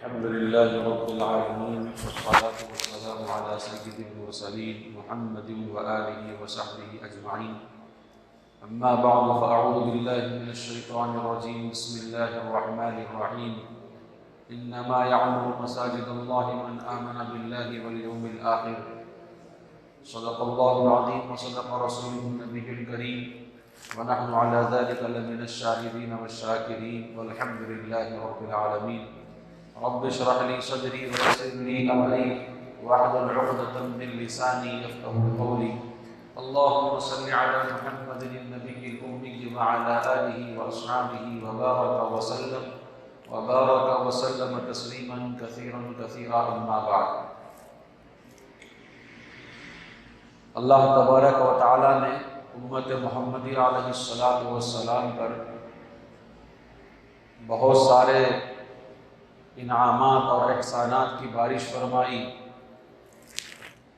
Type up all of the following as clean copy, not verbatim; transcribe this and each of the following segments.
الحمد لله رب العالمين والصلاة والسلام على سيد المرسلين محمد وآله وصحبه أجمعين. أما بعد فأعوذ بالله من الشيطان الرجيم. بسم الله الرحمن الرحيم. إنما يعمر مساجد الله من آمن بالله واليوم الآخر. صدق الله العظيم وصدق رسوله النبي الكريم ونحن على ذلك لمن الشاهدين والشاكرين والحمد لله رب العالمين. رب اشرح لي صدري ويسر لي امري واحلل عقدة من لساني يفقهوا قولي. اللهم صل على محمد النبي الأمي وعلى آله وأصحابه وبارك وسلم تسليما كثيرا كثيرا. أما بعد. اللہ تبارک و تعالی نے امت محمدی علیہ السلام پر بہت سارے انعامات اور احسانات کی بارش فرمائی.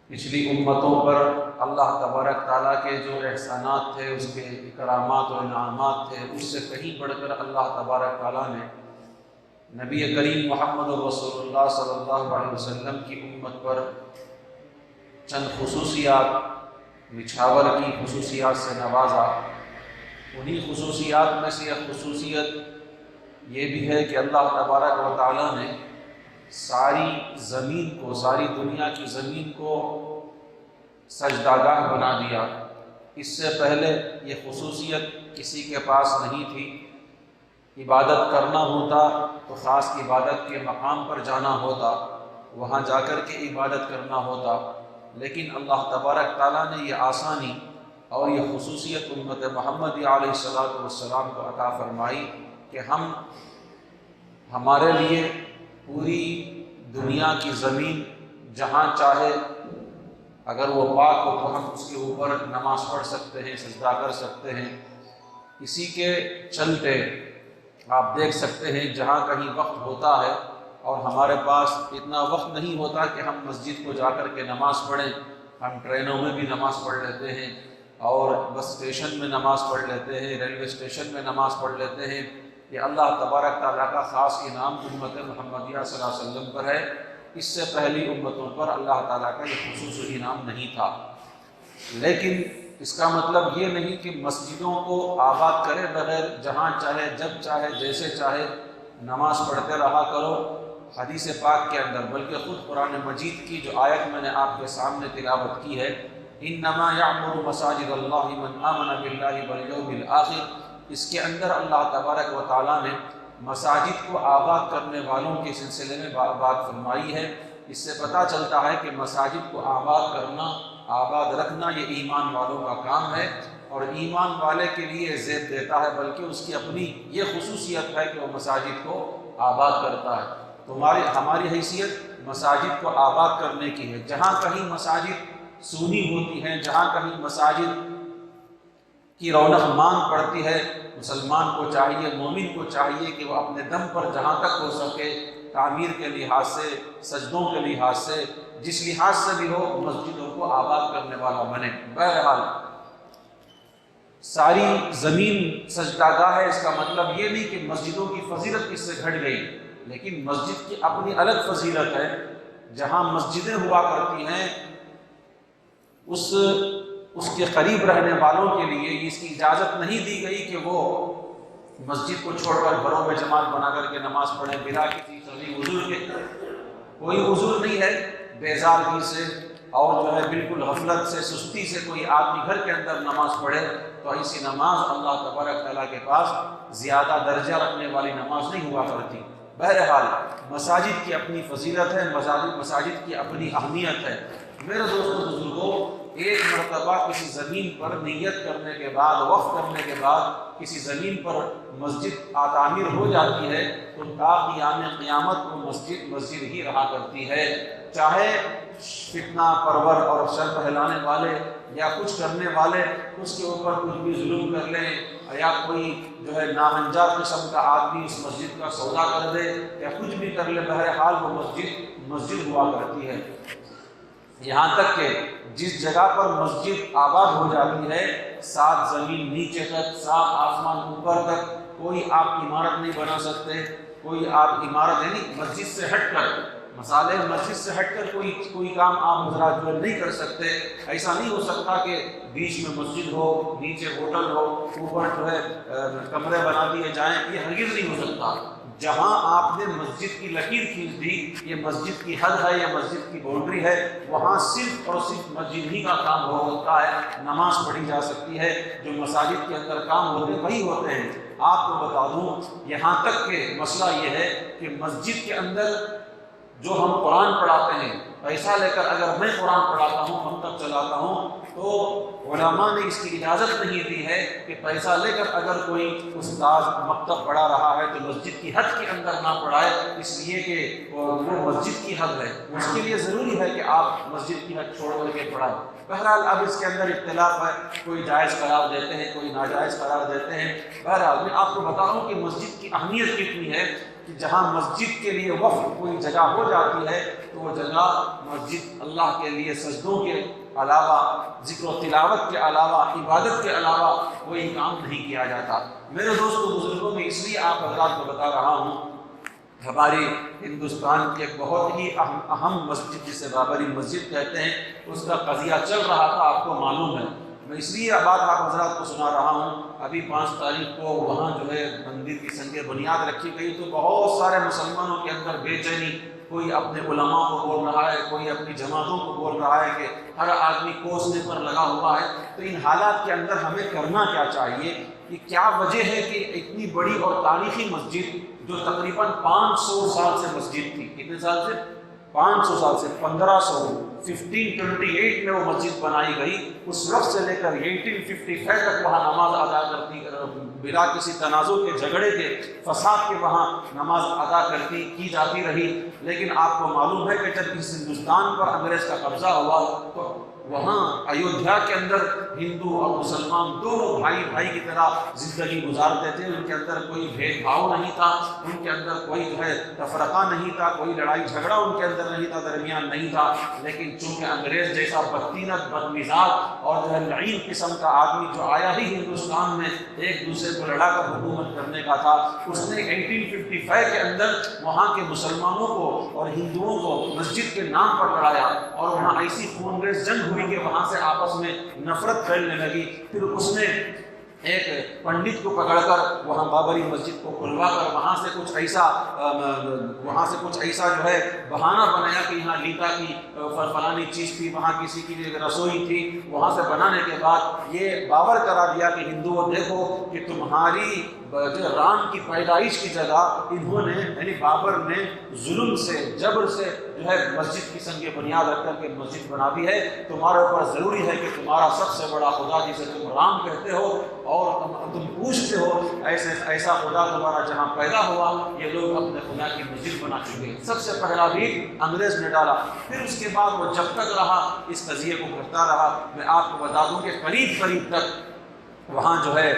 پچھلی امتوں پر اللہ تبارک تعالیٰ کے جو احسانات تھے، اس کے اکرامات و انعامات تھے، اس سے کہیں بڑھ کر اللہ تبارک تعالیٰ نے نبی کریم محمد رسول اللہ صلی اللہ علیہ وسلم کی امت پر چند خصوصیات، نچھاور کی خصوصیات سے نوازا. انہی خصوصیات میں سے ایک خصوصیت یہ بھی ہے کہ اللہ تبارک و تعالیٰ نے ساری زمین کو، ساری دنیا کی زمین کو سجدہ گاہ بنا دیا. اس سے پہلے یہ خصوصیت کسی کے پاس نہیں تھی. عبادت کرنا ہوتا تو خاص عبادت کے مقام پر جانا ہوتا، وہاں جا کر کے عبادت کرنا ہوتا. لیکن اللہ تبارک تعالیٰ نے یہ آسانی اور یہ خصوصیت امت محمد علیہ السلام کو عطا فرمائی کہ ہمارے لیے پوری دنیا کی زمین جہاں چاہے اگر وہ پاک ہو تو ہم اس کے اوپر نماز پڑھ سکتے ہیں، سجدہ کر سکتے ہیں. اسی کے چلتے آپ دیکھ سکتے ہیں جہاں کہیں وقت ہوتا ہے اور ہمارے پاس اتنا وقت نہیں ہوتا کہ ہم مسجد کو جا کر کے نماز پڑھیں، ہم ٹرینوں میں بھی نماز پڑھ لیتے ہیں اور بس اسٹیشن میں نماز پڑھ لیتے ہیں، ریلوے اسٹیشن میں نماز پڑھ لیتے ہیں. یہ اللہ تبارک تعالیٰ کا خاص انعام امت محمدیہ صلی اللہ علیہ وسلم پر ہے. اس سے پہلی امتوں پر اللہ تعالیٰ کا یہ خصوصی انعام نہیں تھا. لیکن اس کا مطلب یہ نہیں کہ مسجدوں کو آباد کرے بغیر جہاں چاہے، جب چاہے، جیسے چاہے نماز پڑھتے رہا کرو. حدیث پاک کے اندر بلکہ خود قرآن مجید کی جو آیت میں نے آپ کے سامنے تلاوت کی ہے، انما یعمر مساجد اللہ من آمن باللہ والیوم الآخر، اس کے اندر اللہ تبارک و تعالیٰ نے مساجد کو آباد کرنے والوں کے سلسلے میں بات فرمائی ہے. اس سے پتہ چلتا ہے کہ مساجد کو آباد کرنا، آباد رکھنا یہ ایمان والوں کا کام ہے اور ایمان والے کے لیے زیب دیتا ہے، بلکہ اس کی اپنی یہ خصوصیت ہے کہ وہ مساجد کو آباد کرتا ہے. ہماری حیثیت مساجد کو آباد کرنے کی ہے. جہاں کہیں مساجد سونی ہوتی ہیں، جہاں کہیں مساجد کی رونق مان پڑتی ہے، مسلمان کو چاہیے، مومن کو چاہیے کہ وہ اپنے دم پر جہاں تک ہو سکے تعمیر کے لحاظ سے، سجدوں کے لحاظ سے، جس لحاظ سے بھی ہو، مسجدوں کو آباد کرنے والا بنے. بہرحال ساری زمین سجدہ گاہ ہے، اس کا مطلب یہ نہیں کہ مسجدوں کی فضیلت اس سے گھٹ گئی، لیکن مسجد کی اپنی الگ فضیلت ہے. جہاں مسجدیں ہوا کرتی ہیں اس کے قریب رہنے والوں کے لیے اس کی اجازت نہیں دی گئی کہ وہ مسجد کو چھوڑ کر گھروں میں جماعت بنا کر کے نماز پڑھیں بلا کسی صحیح عذر کے. کوئی عذر نہیں ہے بیزارگی سے اور جو ہے بالکل غفلت سے، سستی سے کوئی آدمی گھر کے اندر نماز پڑھے تو ایسی نماز اللہ تبارک تعالیٰ کے پاس زیادہ درجہ رکھنے والی نماز نہیں ہوا کرتی. بہرحال مساجد کی اپنی فضیلت ہے، مساجد کی اپنی اہمیت ہے. میرے دوستوں بزرگوں، ایک مرتبہ کسی زمین پر نیت کرنے کے بعد، وقف کرنے کے بعد کسی زمین پر مسجد تعمیر ہو جاتی ہے تو تا قیام قیامت کو مسجد ہی رہا کرتی ہے. چاہے فتنہ پرور اور شر پھیلانے والے یا کچھ کرنے والے اس کے اوپر کچھ بھی ظلم کر لیں، یا کوئی جو ہے نامنجا قسم کا آدمی اس مسجد کا سودا کر دے یا کچھ بھی کر لے، بہرحال وہ مسجد ہوا کرتی ہے. یہاں تک کہ جس جگہ پر مسجد آباد ہو جاتی ہے، 7 زمین نیچے تک، 7 آسمان اوپر تک کوئی آپ عمارت نہیں بنا سکتے. کوئی آپ عمارت یعنی مسجد سے ہٹ کر مسالے مسجد سے ہٹ کر کوئی کام آپ حضرات جو ہے نہیں کر سکتے. ایسا نہیں ہو سکتا کہ بیچ میں مسجد ہو، نیچے ہوٹل ہو، اوپر جو ہے کمرے بنا دیے جائیں، یہ ہرگز نہیں ہو سکتا. جہاں آپ نے مسجد کی لکیر کھینچ دی، یہ مسجد کی حد ہے، یہ مسجد کی باؤنڈری ہے، وہاں صرف اور صرف مسجد ہی کا کام ہو سکتا ہے، نماز پڑھی جا سکتی ہے. جو مساجد کے اندر کام ہوتے وہی ہوتے ہیں. آپ کو بتا دوں یہاں تک کہ مسئلہ یہ ہے کہ مسجد کے اندر جو ہم قرآن پڑھاتے ہیں، پیسہ لے کر اگر میں قرآن پڑھاتا ہوں، مکتب چلاتا ہوں، تو علماء نے اس کی اجازت نہیں دی ہے کہ پیسہ لے کر اگر کوئی استاد مکتب پڑھا رہا ہے تو مسجد کی حد کے اندر نہ پڑھائے، اس لیے کہ وہ مسجد کی حد ہے. اس کے لیے ضروری ہے کہ آپ مسجد کی حد چھوڑ کر کے پڑھائیں. بہرحال اب اس کے اندر اختلاف ہے، کوئی جائز قرار دیتے ہیں، کوئی ناجائز قرار دیتے ہیں. بہرحال میں آپ کو بتا رہا ہوں کہ مسجد کی اہمیت کتنی ہے کہ جہاں مسجد کے لیے وقف کوئی جگہ ہو جاتی ہے تو وہ جگہ مسجد اللہ کے لیے سجدوں کے علاوہ، ذکر و تلاوت کے علاوہ، عبادت کے علاوہ کوئی کام نہیں کیا جاتا. میرے دوستوں بزرگوں میں اس لیے آپ حضرات کو بتا رہا ہوں، ہماری ہندوستان کی ایک بہت ہی اہم مسجد جسے بابری مسجد کہتے ہیں، اس کا قضیہ چل رہا تھا، آپ کو معلوم ہے. میں اس لیے بات آپ حضرات کو سنا رہا ہوں. ابھی 5 تاریخ کو وہاں جو ہے مندر کی سنگ بنیاد رکھی گئی تو بہت سارے مسلمانوں کے اندر بے چینی، کوئی اپنے علماء کو بول رہا ہے، کوئی اپنی جماعتوں کو بول رہا ہے کہ ہر آدمی کوسنے پر لگا ہوا ہے. تو ان حالات کے اندر ہمیں کرنا کیا چاہیے کہ کیا وجہ ہے کہ اتنی بڑی اور تاریخی مسجد جو تقریباً 500 سال سے مسجد تھی، کتنے سال سے؟ 500 سال سے، 1528 میں وہ مسجد بنائی گئی. اس وقت سے لے کر 1855 تک وہاں نماز ادا کرتی بلا کسی تنازع کے، جھگڑے کے، فساد کے وہاں نماز ادا کی جاتی رہی. لیکن آپ کو معلوم ہے کہ جب اس ہندوستان پر انگریز کا قبضہ ہوا تو وہاں ایودھیا کے اندر ہندو اور مسلمان دونوں بھائی بھائی کی طرح زندگی گزارتے تھے. ان کے اندر کوئی بھید بھاؤ نہیں تھا، ان کے اندر کوئی جو ہے تفرقہ نہیں تھا، کوئی لڑائی جھگڑا ان کے اندر نہیں تھا، درمیان نہیں تھا. لیکن چونکہ انگریز جیسا بدتینت، بدمزاج اور جو ہے لعین قسم کا آدمی جو آیا ہی ہندوستان میں ایک دوسرے کو لڑا کر حکومت کرنے کا تھا، اس نے 1855 کے اندر وہاں کے مسلمانوں کو اور ہندوؤں کو مسجد کے نام پر لڑایا اور وہاں ایسی خونریز جنگ ہوئی کہ وہاں سے آپس میں نفرت پھیلنے لگی. پھر اس نے ایک پنڈت کو پکڑ کر وہاں بابری مسجد کو کھلوا کر وہاں سے کچھ ایسا جو ہے بہانہ بنایا کہ یہاں لیتا کی فلانی چیز تھی، وہاں کسی کی رسوئی تھی. وہاں سے بنانے کے بعد یہ باور کرا دیا کہ ہندوؤں دیکھو کہ تمہاری رام کی پیدائش کی جگہ انہوں نے یعنی بابر نے ظلم سے، جبر سے جو ہے مسجد کی سنگ بنیاد رکھ کر کے مسجد بنا دی ہے. تمہارے اوپر ضروری ہے کہ تمہارا سب سے بڑا خدا جسے تم رام کہتے ہو اور تم پوچھتے ہو، ایسا خدا تمہارا جہاں پیدا ہوا، یہ لوگ اپنے خدا کی مسجد بنا چکے ہیں. سب سے پہلا بھی انگریز نے ڈالا. پھر اس کے بعد وہ جب تک رہا اس قضیے کو کرتا رہا. میں آپ کو بتا دوں کہ قریب تک وہاں جو ہے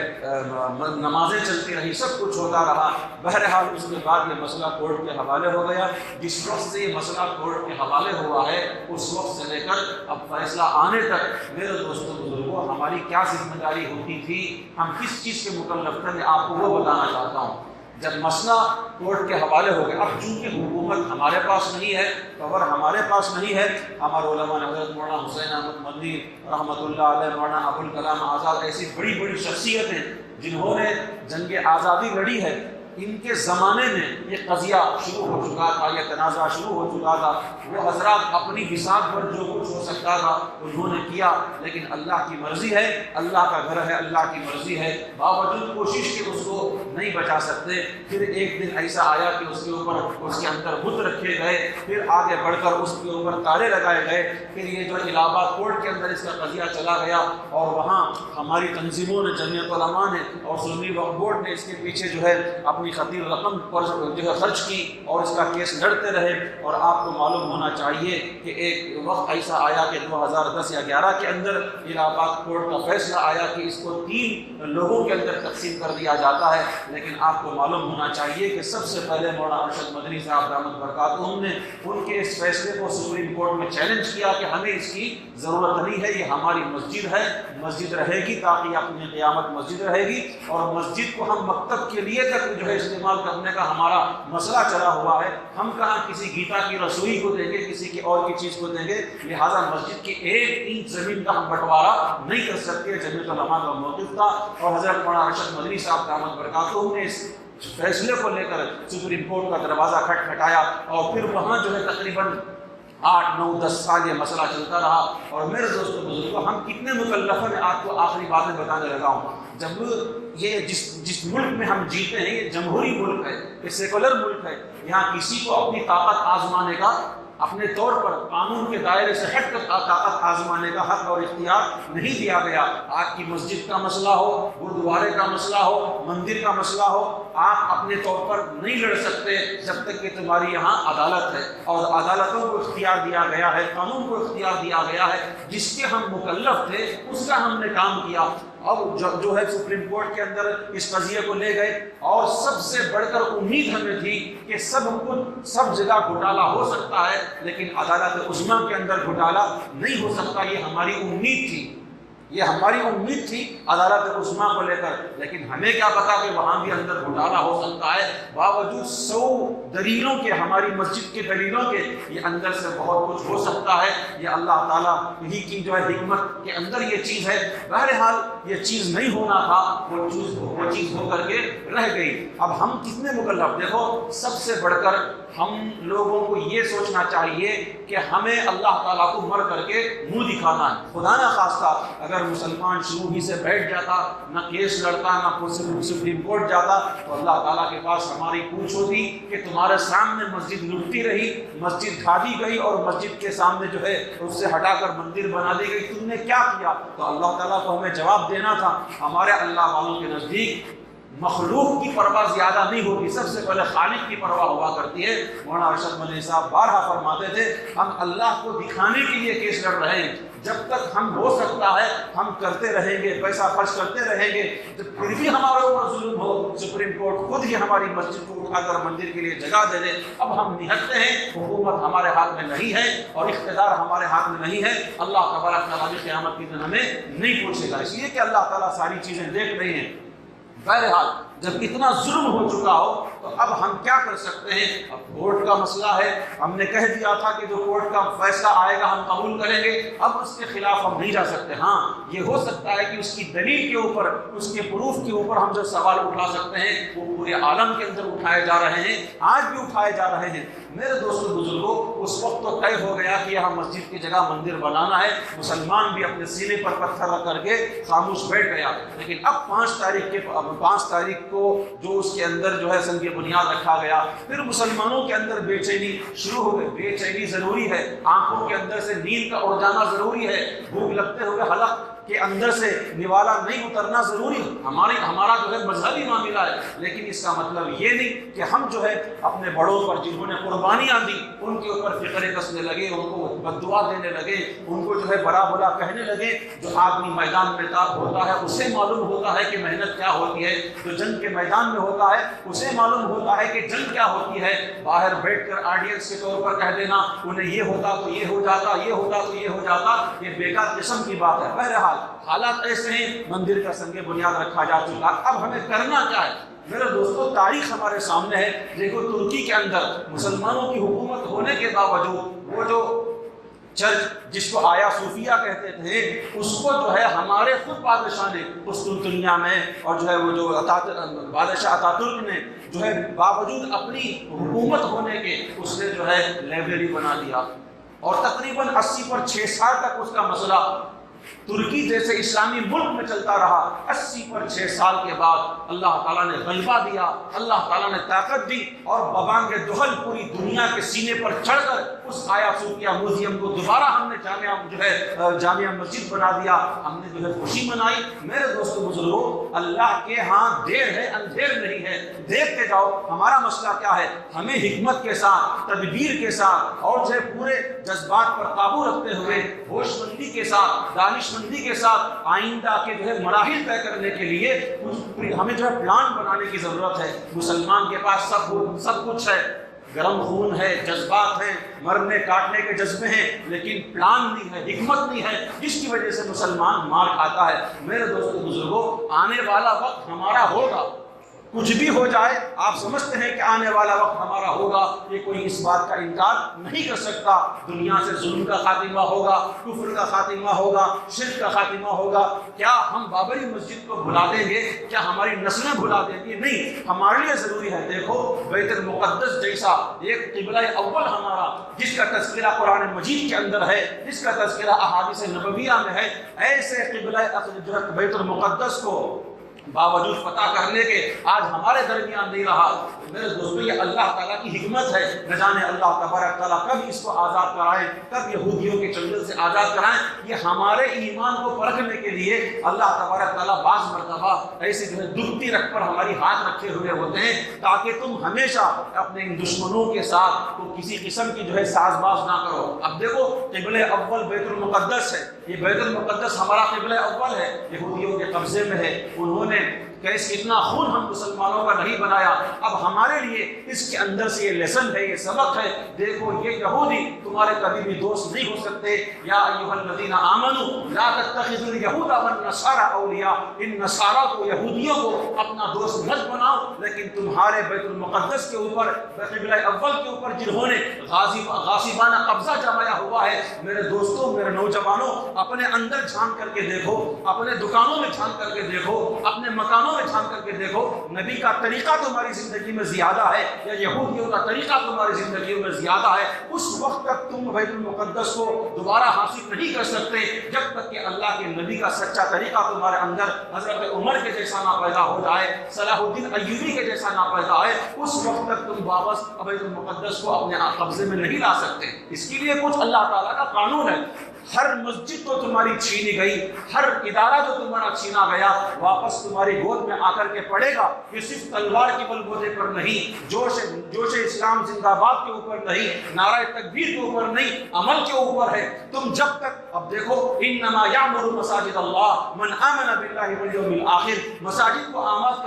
نمازیں چلتی رہی، سب کچھ ہوتا رہا. بہرحال اس کے بعد یہ مسئلہ کورٹ کے حوالے ہو گیا. جس وقت سے یہ مسئلہ کورٹ کے حوالے ہوا ہے اس وقت سے لے کر اب فیصلہ آنے تک میرے دوستوں بزرگوں ہماری کیا ذمہ داری ہوتی تھی، ہم کس چیز کے مکلف تھے، میں آپ کو وہ بتانا چاہتا ہوں. جب مسئلہ کورٹ کے حوالے ہو گیا، اب چونکہ حکومت ہمارے پاس نہیں ہے، پاور ہمارے پاس نہیں ہے، ہمارے علماء نے حضرت مولانا حسین احمد مدنی رحمۃ اللہ علیہ، مولانا ابوالکلام آزاد، ایسی بڑی بڑی شخصیتیں جنہوں نے جنگ آزادی لڑی ہے، ان کے زمانے میں یہ قضیہ شروع ہو چکا تھا، یہ تنازع شروع ہو چکا تھا. وہ حضرات اپنی بساط پر جو کچھ ہو سکتا تھا انہوں نے کیا. لیکن اللہ کی مرضی ہے، اللہ کا گھر ہے، اللہ کی مرضی ہے، باوجود کوشش کے اس کو نہیں بچا سکتے. پھر ایک دن ایسا آیا کہ اس کے اوپر اس کے اندر بت رکھے گئے، پھر آگے بڑھ کر اس کے اوپر تالے لگائے گئے. پھر یہ جو الہ آباد کورٹ کے اندر اس کا قضیہ چلا گیا اور وہاں ہماری تنظیموں نے، جمعیت علماء نے اور سنی وقف بورڈ نے اس کے پیچھے جو ہے اپنی خطیر رقم پر جو ہے خرچ کی اور اس کا کیس لڑتے رہے. اور آپ کو معلوم ہونا چاہیے کہ ایک وقت ایسا آیا کہ 2010 یا 11 کے اندر الہ آباد کورٹ کا فیصلہ آیا کہ اس کو 3 لوگوں کے اندر تقسیم کر دیا جاتا ہے. لیکن آپ کو معلوم ہونا چاہیے کہ سب سے پہلے مولانا ارشد مدنی صاحب دامت برکاتہم نے ان کے اس فیصلے کو سپریم کورٹ میں چیلنج کیا کہ ہمیں اس کی ضرورت نہیں ہے، یہ ہماری مسجد ہے، مسجد رہے گی تاکہ اپنی قیامت مسجد رہے گی، اور مسجد کو ہم مکتب کے لیے تک جو ہے چولہے استعمال کرنے کا ہمارا مسئلہ چلا ہوا ہے، ہم کہاں کسی گیتا کی رسوئی کو دیں گے، کسی کی اور کی چیز کو دیں گے؟ لہٰذا مسجد کی ایک اینٹ زمین کا ہم بٹوارا نہیں کر سکتے۔ جمعیت العلماء کا موقف تھا، اور حضرت مولانا ارشد مدنی صاحب دامت برکاتہ نے اس فیصلے کو لے کر سپریم کورٹ کا دروازہ کھٹکھٹایا، اور پھر وہاں جو ہے تقریباً 8 9 10 سال یہ مسئلہ چلتا رہا۔ اور میرے دوستوں بزرگوں، ہم کتنے مکلف ہیں، آپ کو آخری باتیں بتانے لگا ہوں۔ جب یہ جس ملک میں ہم جیتے ہیں یہ جمہوری ملک ہے، یہ سیکولر ملک ہے، یہاں کسی کو اپنی طاقت آزمانے کا، اپنے طور پر قانون کے دائرے سے ہٹ کر طاقت آزمانے کا حق اور اختیار نہیں دیا گیا۔ آپ کی مسجد کا مسئلہ ہو، گرودوارے کا مسئلہ ہو، مندر کا مسئلہ ہو، آپ اپنے طور پر نہیں لڑ سکتے جب تک کہ تمہاری یہاں عدالت ہے، اور عدالتوں کو اختیار دیا گیا ہے، قانون کو اختیار دیا گیا ہے، جس کے ہم مکلف تھے اس کا ہم نے کام کیا۔ اب جو ہے سپریم کورٹ کے اندر اس قضیے کو لے گئے، اور سب سے بڑھ کر امید ہمیں تھی کہ سب جگہ گھوٹالا ہو سکتا ہے، لیکن عدالت عظمیٰ کے اندر گھوٹالا نہیں ہو سکتا، یہ ہماری امید تھی، یہ ہماری امید تھی عدالت عظمیٰ کو لے کر۔ لیکن ہمیں کیا پتا کہ وہاں بھی اندر گھوٹالا ہو سکتا ہے، باوجود 100 دلیلوں کے، ہماری مسجد کے دلیلوں کے، یہ اندر سے بہت کچھ ہو سکتا ہے۔ یہ اللہ تعالیٰ ہی کی جو ہے حکمت کے اندر یہ چیز ہے۔ بہرحال یہ چیز نہیں ہونا تھا، وہ چیز ہو کر کے رہ گئی۔ اب ہم کتنے مکلف، دیکھو سب سے بڑھ کر ہم لوگوں کو یہ سوچنا چاہیے کہ ہمیں اللہ تعالیٰ کو مر کر کے منہ دکھانا ہے۔ خدا نہ خواستہ اگر مسلمان شروع ہی سے بیٹھ جاتا، نہ کیس لڑتا، نہ سپریم کورٹ جاتا، تو اللہ تعالیٰ کے پاس ہماری پوچھ ہوتی کہ تمہارے سامنے مسجد لٹتی رہی، مسجد کھا دی گئی، اور مسجد کے سامنے جو ہے اس سے ہٹا کر مندر بنا دی گئی، تم نے کیا کیا؟ تو اللہ تعالیٰ کو ہمیں جواب دینا تھا۔ ہمارے اللہ والوں کے نزدیک مخلوق کی پرواہ زیادہ نہیں ہوتی، سب سے پہلے خالق کی پرواہ ہوا کرتی ہے۔ مولانا ارشد مدنی صاحب بارہا فرماتے تھے، ہم اللہ کو دکھانے کے لیے کیس لڑ رہے ہیں، جب تک ہم ہو سکتا ہے ہم کرتے رہیں گے، پیسہ خرچ کرتے رہیں گے، جب پھر بھی ہمارے اوپر ظلم ہو، سپریم کورٹ خود ہی ہماری مسجد کو اٹھا کر مندر کے لیے جگہ دے دے، اب ہم نہتے ہیں، حکومت ہمارے ہاتھ میں نہیں ہے اور اقتدار ہمارے ہاتھ میں نہیں ہے، اللہ تبارک تعالیٰ قیامت کے دن ہمیں نہیں پوچھے گا، اس لیے کہ اللہ تعالیٰ ساری چیزیں دیکھ رہی ہیں۔ بہرحال جب اتنا ظلم ہو چکا ہو تو اب ہم کیا کر سکتے ہیں؟ اب کورٹ کا مسئلہ ہے، ہم نے کہہ دیا تھا کہ جو کورٹ کا فیصلہ آئے گا ہم قبول کریں گے، اب اس کے خلاف ہم نہیں جا سکتے۔ ہاں یہ ہو سکتا ہے کہ اس کی دلیل کے اوپر، اس کے پروف کے اوپر ہم جو سوال اٹھا سکتے ہیں وہ پورے عالم کے اندر اٹھائے جا رہے ہیں، آج بھی اٹھائے جا رہے ہیں۔ میرے دوستوں بزرگوں، اس وقت تو طے ہو گیا کہ یہاں مسجد کی جگہ مندر بنانا ہے، مسلمان بھی اپنے سینے پر پتھر رکھ کر کے خاموش بیٹھ گیا۔ لیکن اب 5 تاریخ کو جو اس کے اندر جو ہے سنگ بنیاد رکھا گیا، پھر مسلمانوں کے اندر بے چینی شروع ہو گئی۔ بے چینی ضروری ہے، آنکھوں کے اندر سے نیند کا اڑ جانا ضروری ہے، بھوک لگتے ہوئے حلق کے اندر سے نوالا نہیں اترنا ضروری ہے، ہمارا جو ہے مذہبی معاملہ ہے، لیکن اس کا مطلب یہ نہیں کہ ہم جو ہے اپنے بڑوں پر جنہوں نے قربانیاں دی ان کے اوپر فکرے کسنے لگے، ان کو بد دعا دینے لگے، ان کو جو ہے برا بھلا کہنے لگے۔ جو آدمی میدان میں ہوتا ہے اسے معلوم ہوتا ہے کہ محنت کیا ہوتی ہے، جو جنگ کے میدان میں ہوتا ہے اسے معلوم ہوتا ہے کہ جنگ کیا ہوتی ہے۔ باہر بیٹھ کر آڈینس کے طور پر کہہ دینا انہیں یہ ہوتا تو یہ ہو جاتا، یہ ہوتا تو یہ ہو جاتا، یہ بیکار قسم کی بات ہے۔ بہرحال حالات ایسے ہیں، مندر کا سنگ بنیاد رکھا جا چکا، اب ہمیں کرنا کیا ہے؟ میرے دوستو تاریخ ہمارے سامنے ہے۔ دیکھو ترکی کے اندر مسلمانوں کی حکومت ہونے کے باوجود وہ جو چرچ جس کو آیا صوفیہ کہتے تھے، اس کو جو ہے ہمارے خود بادشاہ نے قسطنطنیہ میں، اور جو ہے وہ جو بادشاہ اتاتürk نے جو ہے باوجود اپنی حکومت ہونے کے اس نے جو ہے لائبریری بنا دیا، اور تقریباً 80 پر 6 سال تک اس کا مسئلہ ترکی جیسے اسلامی ملک میں چلتا رہا۔ 80 پر 6 سال کے بعد اللہ تعالیٰ نے غلبہ دیا، اللہ تعالیٰ نے طاقت دی، اور ببانگ دہل پوری دنیا کے سینے پر چڑھ کر اس آیا صوفیہ میوزیم کو دوبارہ ہم نے جامعہ مسجد بنا دیا، ہم نے جو ہے خوشی منائی۔ میرے دوستو بزرگوں، اللہ کے ہاں دیر ہے اندھیر نہیں ہے، دیکھتے جاؤ۔ ہمارا مسئلہ کیا ہے؟ ہمیں حکمت کے ساتھ، تدبیر کے ساتھ، اور جو ہے پورے جذبات پر قابو رکھتے ہوئے ہوش مندی کے ساتھ، دانش مندی کے ساتھ آئندہ کے جو ہے مراحل طے کرنے کے لیے ہمیں جو ہے پلان بنانے کی ضرورت ہے۔ مسلمان کے پاس سب کچھ ہے، گرم خون ہے، جذبات ہیں، مرنے کاٹنے کے جذبے ہیں، لیکن پلان نہیں ہے، حکمت نہیں ہے، جس کی وجہ سے مسلمان مار کھاتا ہے۔ میرے دوستو بزرگوں، آنے والا وقت ہمارا ہوگا، کچھ بھی ہو جائے آپ سمجھتے ہیں کہ آنے والا وقت ہمارا ہوگا، یہ کوئی اس بات کا انکار نہیں کر سکتا۔ دنیا سے ظلم کا خاتمہ ہوگا، کفر کا خاتمہ ہوگا، شرک کا خاتمہ ہوگا۔ کیا ہم بابری مسجد کو بھلا دیں گے؟ کیا ہماری نسلیں بھلا دیں گی؟ نہیں، ہمارے لیے ضروری ہے۔ دیکھو بیت المقدس جیسا ایک قبلہ اول ہمارا، جس کا تذکرہ قرآن مجید کے اندر ہے، جس کا تذکرہ احادیث نبویہ میں ہے، ایسے قبلہ بیت المقدس کو باوجود فتح کرنے کے آج ہمارے درمیان نہیں رہا۔ میرے دوستو یہ اللہ تعالیٰ کی حکمت ہے، نہ جانے اللہ تبارک تعالیٰ کب اس کو آزاد کرائیں، کب یہودیوں کے چنگل سے آزاد کرائیں۔ یہ ہمارے ایمان کو پرکھنے کے لیے اللہ تبارک تعالیٰ بعض مرتبہ ایسے دبتی رکھ پر ہماری ہاتھ رکھے ہوئے ہوتے ہیں، تاکہ تم ہمیشہ اپنے ان دشمنوں کے ساتھ تو کسی قسم کی ساز باز نہ کرو۔ اب دیکھو قبلہ اول بیت المقدس ہے، یہ بیت المقدس ہمارا قبلہ اول ہے، یہودیوں کے قبضے میں ہے۔ انہوں نے کتنا خون ہم مسلمانوں کا نہیں بنایا۔ اب ہمارے لیے اس کے اندر سے یہ لیسن ہے، یہ سبق ہے۔ دیکھو یہ یہودی تمہارے کبھی بھی دوست نہیں ہو سکتے۔ یا ایھا الذین آمنوا لا تتخذوا اليہود والنصارى اولیاء، ان نصارہ کو، یہودیوں کو اپنا دوست مت بناؤ، لیکن تمہارے بیت المقدس کے اوپر، قبلہ اول کے اوپر جنہوں نے غاصبانہ قبضہ جمایا ہوا ہے، میرے دوستوں، میرے نوجوانوں، اپنے اندر جھانک کر کے دیکھو، اپنے دکانوں میں جھانک کر کے دیکھو، اپنے مکانوں میں جھانک کر کے دیکھو، نبی کا طریقہ تمہاری زندگی میں زیادہ ہے یا یہودیوں کا طریقہ تمہاری زندگی میں زیادہ ہے؟ اس وقت تک تم بیت المقدس کو دوبارہ حاصل نہیں کر سکتے جب تک کہ اللہ کے نبی کا سچا طریقہ تمہارے اندر حضرت عمر کے جیسا نہ پیدا ہو جائے، صلاح الدین ایوبی کے جیسا نہ پیدا آئے۔ اس وقت تک تم واپس بیت المقدس کو اپنے قبضے میں نہیں لا سکتے۔ اس کے لیے کچھ اللہ تعالیٰ کا قانون ہے۔ ہر مسجد تو تمہاری چھینی گئی، ہر ادارہ جو تمہارا چھینا گیا واپس تمہاری گود میں آ کر کے پڑے گا۔ یہ صرف تلوار کے بل بوتے پر نہیں، جوش اسلام زندہ باد کے اوپر نہیں، نعرہ تکبیر کے اوپر نہیں، عمل کے اوپر ہے۔ تم جب تک، اب دیکھو انما یعمر مساجد اللہ من آمن باللہ والیوم الآخر، مساجد کو آماد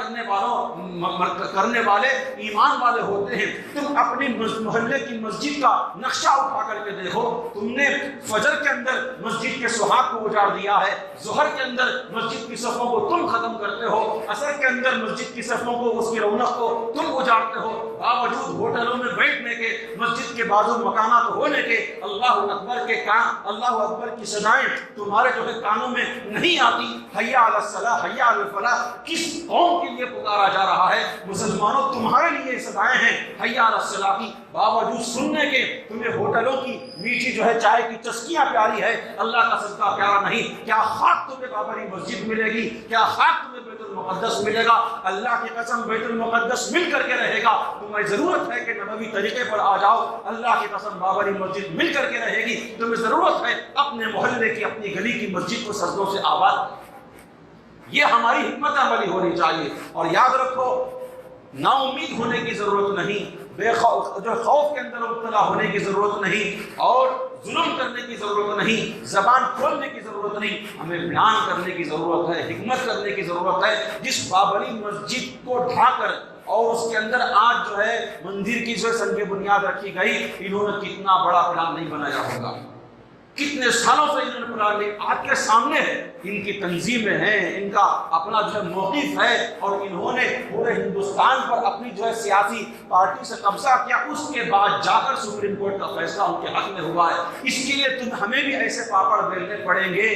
کرنے والے ایمان والے ہوتے ہیں۔ تم اپنی محلے کی مسجد کا نقشہ اٹھا کر کے دیکھو، تم نے فجر کے اندر مسجد کے سہاگ کو اجاڑ دیا ہے، ظہر کے اندر مسجد کی صفوں کو تم ختم کرتے ہو، عصر کے اندر مسجد کی صفوں کو، اس کی رونق کو تم اجاڑتے ہو، باوجود ہوٹلوں میں بیٹھنے کے، مسجد کے بازو مکانات ہونے کے، اللہ اکبر کے کام، اللہ اکبر کی صدائیں تمہارے کانوں میں نہیں آتی۔ حیا علی الصلاۃ، حیا علی الفلاح کس قوم کے لیے پکارا جا رہا ہے؟ مسلمانوں تمہارے لیے صدائیں ہیں حیا علی الصلاۃ کی، باوجود سننے کے تمہیں ہوٹلوں کی میٹھی چائے کی چسکیاں پیاری ہے، اللہ کا صدقہ پیارا نہیں۔ کیا خاک تمہیں بابری مسجد ملے گی؟ کیا خاک تمہیں بیت المقدس ملے گا؟ اللہ کی قسم بیت المقدس مل کر کے رہے گا۔ تمہیں ضرورت ہے کہ نبوی طریقے پر آ جاؤ، اللہ کی قسم بابری مسجد مل کر کے رہے گی۔ تمہیں ضرورت ہے اپنے محلے کی، اپنی گلی کی مسجد کو سجدوں سے آباد۔ یہ ہماری حکمت عملی ہونی چاہیے۔ اور یاد رکھو نا امید ہونے کی ضرورت نہیں، خوف کے اندر مبتلا ہونے کی ضرورت نہیں، اور ظلم کرنے کی ضرورت نہیں، زبان کھولنے کی ضرورت نہیں، ہمیں بیان کرنے کی ضرورت ہے، حکمت کرنے کی ضرورت ہے۔ جس بابری مسجد کو ڈھا کر اور اس کے اندر آج مندر کی سنگ بنیاد رکھی گئی، انہوں نے کتنا بڑا پلان نہیں بنایا ہوگا، کتنے سالوں سے انہوں نے پلان نہیں، آپ کے سامنے ہے، ان کی تنظیمیں ہیں، ان کا اپنا موقف ہے، اور انہوں نے پورے ہندوستان پر اپنی سیاسی پارٹی سے قبضہ کیا۔ اس کے بعد جا کر سپریم کورٹ کا فیصلہ ان کے حق میں ہوا ہے۔ اس کے لیے ہمیں بھی ایسے پاپڑ بیلنے پڑیں گے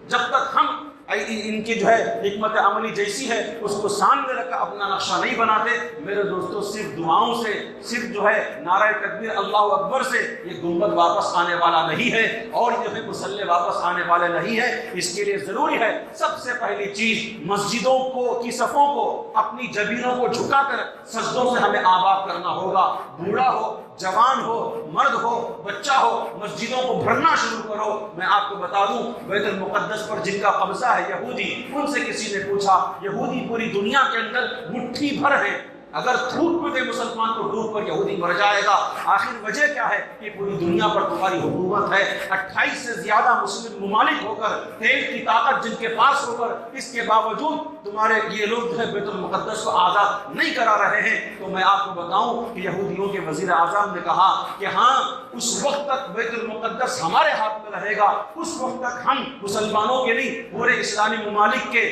جب تک ہم ان کی حکمت عملی جیسی ہے اس کو سامنے رکھ کر اپنا نقشہ نہیں بناتے۔ میرے دوستوں صرف دعاؤں سے، صرف نعرہ تکبیر اللہ اکبر سے یہ گنبد واپس آنے والا نہیں ہے، اور یہ مسلح واپس آنے والے نہیں ہے۔ اس کے لیے ضروری ہے سب سے پہلی چیز مسجدوں کی صفوں کو، اپنی جبینوں کو جھکا کر سجدوں سے ہمیں آباد کرنا ہوگا۔ بوڑھا ہو، جوان ہو، مرد ہو، بچہ ہو، مسجدوں کو بھرنا شروع کرو۔ میں آپ کو بتا دوں بیت المقدس پر جن کا قبضہ ہے یہودی، ان سے کسی نے پوچھا، یہودی پوری دنیا کے اندر مٹھی بھر ہے، اگر تھوک بھی دے مسلمان تو ڈوب کر یہودی مر جائے گا۔ آخر وجہ کیا ہے کہ پوری دنیا پر تمہاری حکومت ہے، 28 سے زیادہ مسلم ممالک ہو کر، تیل کی طاقت جن کے پاس ہو کر، اس کے باوجود تمہارے یہ لوگ بیت المقدس کو آزاد نہیں کرا رہے ہیں۔ تو میں آپ کو بتاؤں کہ یہودیوں کے وزیر اعظم نے کہا کہ ہاں اس وقت تک بیت المقدس ہمارے ہاتھ میں رہے گا، اس وقت تک ہم مسلمانوں کے نہیں پورے اسلامی ممالک کے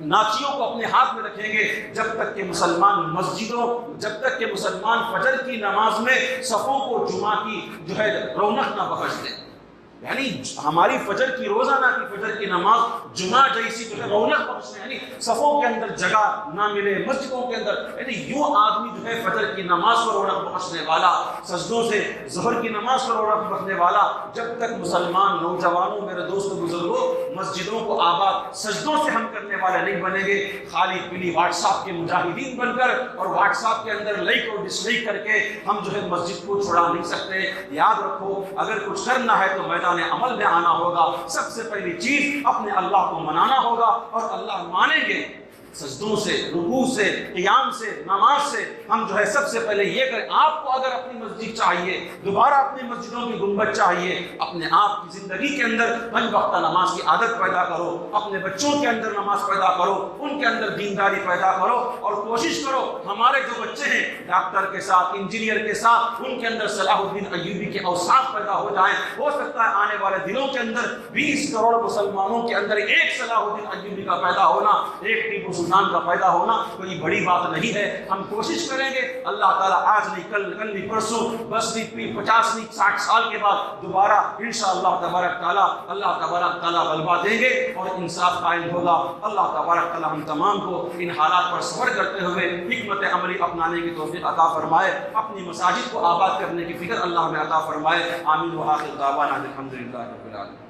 ناچیوں کو اپنے ہاتھ میں رکھیں گے جب تک کہ مسلمان مسجدوں، جب تک کہ مسلمان فجر کی نماز میں صفوں کو جمعہ کی جو ہے رونق نہ بخش دیں۔ یعنی ہماری فجر کی روزانہ کی فجر کی نماز جمعہ جیسی جو ہے رونق بخشنے، یعنی صفوں کے اندر جگہ نہ ملے مسجدوں کے اندر، یعنی یوں آدمی جو ہے فجر کی نماز کو رونق بخشنے والا، سجدوں سے ظہر کی نماز کو رونق بخشنے والا، جب تک مسلمان نوجوانوں میرے دوست بزرگوں مسجدوں کو آباد سجدوں سے ہم کرنے والے نہیں بنیں گے، خالی پلی واٹس ایپ کے مجاہدین بن کر اور واٹس ایپ کے اندر لائک اور ڈس لائک کر کے ہم جو ہے مسجد کو چھڑا نہیں سکتے۔ یاد رکھو، اگر کچھ کرنا ہے تو میدان عمل میں آنا ہوگا۔ سب سے پہلی چیز اپنے اللہ کو منانا ہوگا، اور اللہ مانیں گے سجدوں سے، رکوع سے، قیام سے، نماز سے۔ ہم جو ہے سب سے پہلے یہ کریں، آپ کو اگر اپنی مسجد چاہیے، دوبارہ اپنی مسجدوں کی گنبد چاہیے، اپنے آپ کی زندگی کے اندر 5 وقتہ نماز کی عادت پیدا کرو، اپنے بچوں کے اندر نماز پیدا کرو، ان کے اندر دینداری پیدا کرو، اور کوشش کرو ہمارے جو بچے ہیں ڈاکٹر کے ساتھ، انجینئر کے ساتھ، ان کے اندر صلاح الدین ایوبی کے اوصاف پیدا ہو جائیں۔ ہو سکتا ہے آنے والے دنوں کے اندر 20 کروڑ مسلمانوں کے اندر ایک صلاح الدین ایوبی کا پیدا ہونا، ایک ٹیپو سلطان کا پیدا ہونا کوئی بڑی بات نہیں ہے۔ ہم کوشش کریں گے، اللہ تعالیٰ آج نہیں کل نہیں پرسوں، بس نہیں 50 نہیں 60 سال کے بعد دوبارہ انشاءاللہ تبارک تعالیٰ اللہ تبارک تعالیٰ غلبہ دیں گے اور انصاف قائم ہوگا۔ اللہ تبارک تعالیٰ ہم تمام کو ان حالات پر صبر کرتے ہوئے حکمت عملی اپنانے کی توفیق عطا فرمائے، اپنی مساجد کو آباد کرنے کی فکر اللہ میں عطا فرمائے۔ آمین و آخر دعوانا الحمدللہ رب العالمین۔